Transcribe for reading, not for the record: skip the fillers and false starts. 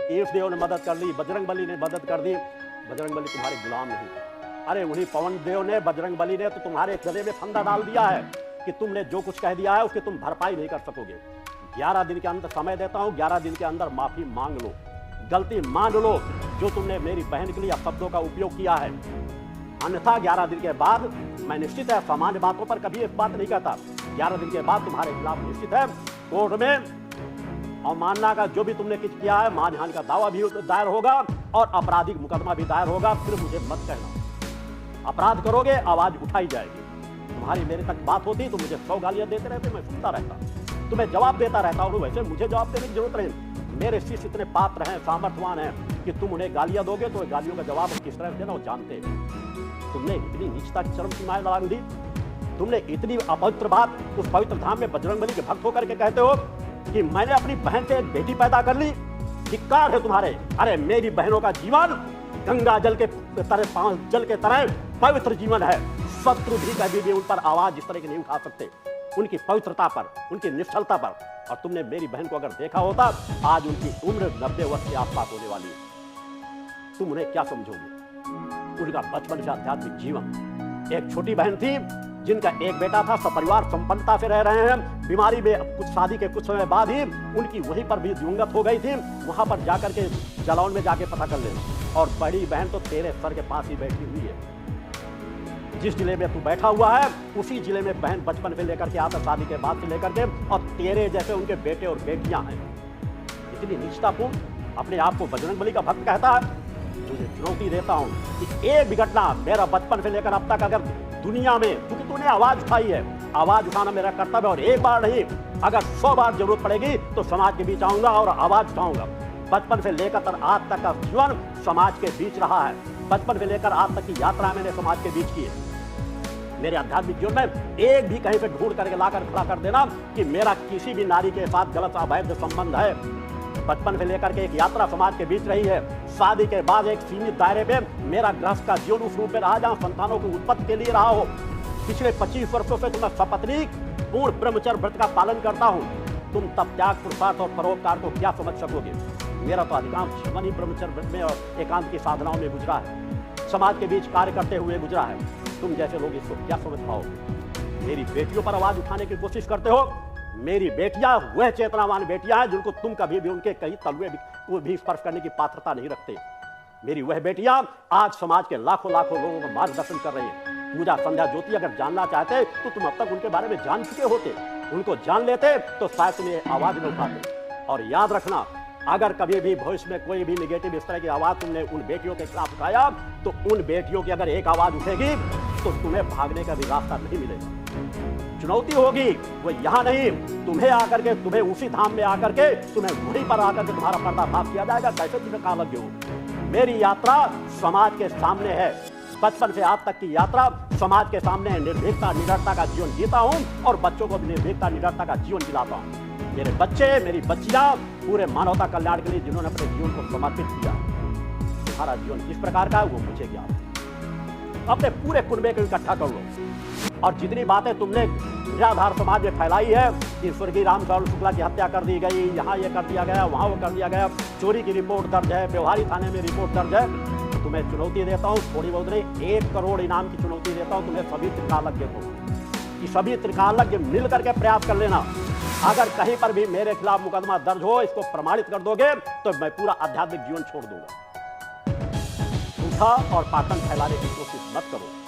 देव ने मदद कर ली, बजरंगबली ने मदद कर दी। बजरंगबली तुम्हारे गुलाम नहीं। अरे उन्हीं पवन देव ने, बजरंगबली ने तो तुम्हारे गले में फंदा डाल दिया है कि तुमने जो कुछ कह दिया है उसकी तुम भरपाई नहीं कर सकोगे। 11 दिन के अंदर समय देता हूं, 11 दिन के अंदर माफी मांग लो, गलती मान लो जो तुमने मेरी बहन के लिए शब्दों का उपयोग किया है। अन्यथा 11 दिन के बाद, मैं निश्चित है सामान्य बातों पर कभी एक बात नहीं कहता, 11 दिन के बाद तुम्हारे खिलाफ निश्चित है कोर्ट में अवमानना का जो भी तुमने कुछ किया है, मानहानि का दावा भी दायर होगा और आपराधिक मुकदमा भी दायर होगा। फिर मुझे मत कहना, अपराध करोगे आवाज उठाई जाएगी। तुम्हारी मेरे तक बात होती तो मुझे 100 गालियां देते रहते, मैं सुनता रहता, तुम्हें जवाब देता रहता हूं। वैसे मुझे जवाब देने की जरूरत नहीं, मेरे शिष्य इतने पात्र हैं, सामर्थ्यवान हैं कि तुम उन्हें गालियां दोगे तो गालियों का जवाब किस तरह देना वो जानते हैं। तुमने इतनी नीचता की चरम सीमाएं लांघ दी, तुमने इतनी अपवित्र बात उस पवित्र धाम में बजरंगबली के भक्त होकर के कहते हो कि मैंने अपनी बहन से एक बेटी पैदा कर ली। धिक्कार है तुम्हारे। अरे मेरी बहनों का जीवन गंगा जल के तरह, पांच जल के तरह पवित्र जीवन है। शत्रु भी कभी भी उन पर आवाज इस तरह की नहीं उठा सकते, उनकी पवित्रता पर, उनकी निष्ठलता पर। और तुमने मेरी बहन को अगर देखा होता, आज उनकी उम्र 90 वर्ष के आसपास होने वाली है। तुम उन्हें क्या समझोगे? उनका बचपन से आध्यात्मिक जीवन, एक छोटी बहन थी जिनका एक बेटा था, सपरिवार संपन्नता से रह रहे हैं। बीमारी में कुछ शादी के कुछ समय बाद ही उनकी वहीं पर भी दिवंगत हो गई थी। वहां पर जाकर के जलौन में जाके पता कर लेना। और बड़ी बहन तो तेरे सर के पास ही बैठी हुई है। जिस जिले में तू बैठा हुआ है उसी जिले में बहन बचपन से लेकर के आता, शादी के बाद से लेकर के, और तेरे जैसे उनके बेटे और बेटियां हैं। इतनी निष्ठापूर्ण अपने आप को बजरंगबली का भक्त कहता है। तुझे चुनौती देता हूं कि एक भी घटना मेरा बचपन से लेकर अब तक अगर दुनिया में, क्योंकि तूने आवाज उठाई है, आवाज उठाना मेरा कर्तव्य, और एक बार नहीं अगर 100 बार जरूरत पड़ेगी तो समाज के बीच आऊंगा और आवाज उठाऊंगा। बचपन से लेकर आज तक का जीवन समाज के बीच रहा है। बचपन से लेकर आज तक की यात्रा मैंने समाज के बीच की है। मेरे आध्यात्मिक जीवन में एक भी कहीं पे ढूंढ करके लाकर खड़ा कर देना कि मेरा किसी भी नारी के साथ गलत अवैध संबंध है। बचपन से लेकर के एक यात्रा समाज के बीच रही है। शादी के बाद एक सीमित दायरे पे मेरा गृहस्थ का जीवन उस रूप में रहा जहां संतानों की उत्पत्ति के लिए रहा हो। पिछले 25 वर्षों से मैं सपत्नीक पूर्ण ब्रह्मचर्य व्रत का पालन करता हूं। तुम तब त्याग, पुरुषार्थ और परोपकार को क्या समझ सकोगे? मेरा तो अधिकांश जीवन ही ब्रह्मचर्य व्रत में और एकांत की साधनाओं में गुजरा है, समाज के बीच कार्य करते हुए गुजरा है। तुम जैसे लोग इसको क्या समझ पाओगे? मेरी बेटियों पर आवाज उठाने की कोशिश करते हो। मेरी बेटियां वह चेतनावान बेटियां हैं जिनको तुम कभी भी उनके कहीं तलवे भी स्पर्श करने की पात्रता नहीं रखते। मेरी वह बेटियां आज समाज के लाखों लाखों लोगों का मार्गदर्शन कर रही हैं। पूजा, संध्या, ज्योति अगर जानना चाहते तो तुम अब तक उनके बारे में जान चुके होते। उनको जान लेते तो शायद तुम्हें आवाज न उठाते। और याद रखना, अगर कभी भी भविष्य में कोई भी निगेटिव इस तरह की आवाज तुमने उन बेटियों के खिलाफ उठाया तो उन बेटियों की अगर एक आवाज उठेगी तो तुम्हें भागने का भी रास्ता नहीं मिलेगा। चुनौती होगी वो यहां नहीं, तुम्हें आकर के, तुम्हें उसी धाम में आकर के, तुम्हें वहीं पर आकर के तुम्हारा पर्दाफाश किया जाएगा। कैसे तुम्हें कहा लगे हो? मेरी यात्रा समाज के सामने है। बचपन से आज तक की यात्रा समाज के सामने है। निर्भीकता, निडरता का जीवन जीता हूं और बच्चों को भी निर्भीकता, निडरता का जीवन दिलाता हूं। मेरे बच्चे, मेरी बच्चियां पूरे मानवता कल्याण के लिए जिन्होंने अपने जीवन को समर्पित किया। तुम्हारा जीवन किस प्रकार का है वो मुझे ज्ञात है। अपने पूरे कुनबे को इकट्ठा कर लो और जितनी बातें तुमने निराधार समाज में फैलाई है कि स्वर्गीय रामचंद्र शुक्ला की हत्या कर दी गई, यहाँ ये कर दिया गया, वहाँ वो कर दिया गया, चोरी की रिपोर्ट दर्ज है, व्यवहारी थाने में रिपोर्ट दर्ज है, तो तुम्हें चुनौती देता हूँ, थोड़ी बहुत नहीं 1 करोड़ इनाम की चुनौती देता हूँ तुम्हें सभी त्रिकालज्ञ को, कि सभी त्रिकालज्ञ मिल करके प्रयास कर लेना। अगर कहीं पर भी मेरे खिलाफ मुकदमा दर्ज हो, इसको प्रमाणित कर दोगे तो मैं पूरा आध्यात्मिक जीवन छोड़ दूंगा। झूठा और पाखंड फैलाने की कोशिश मत करो।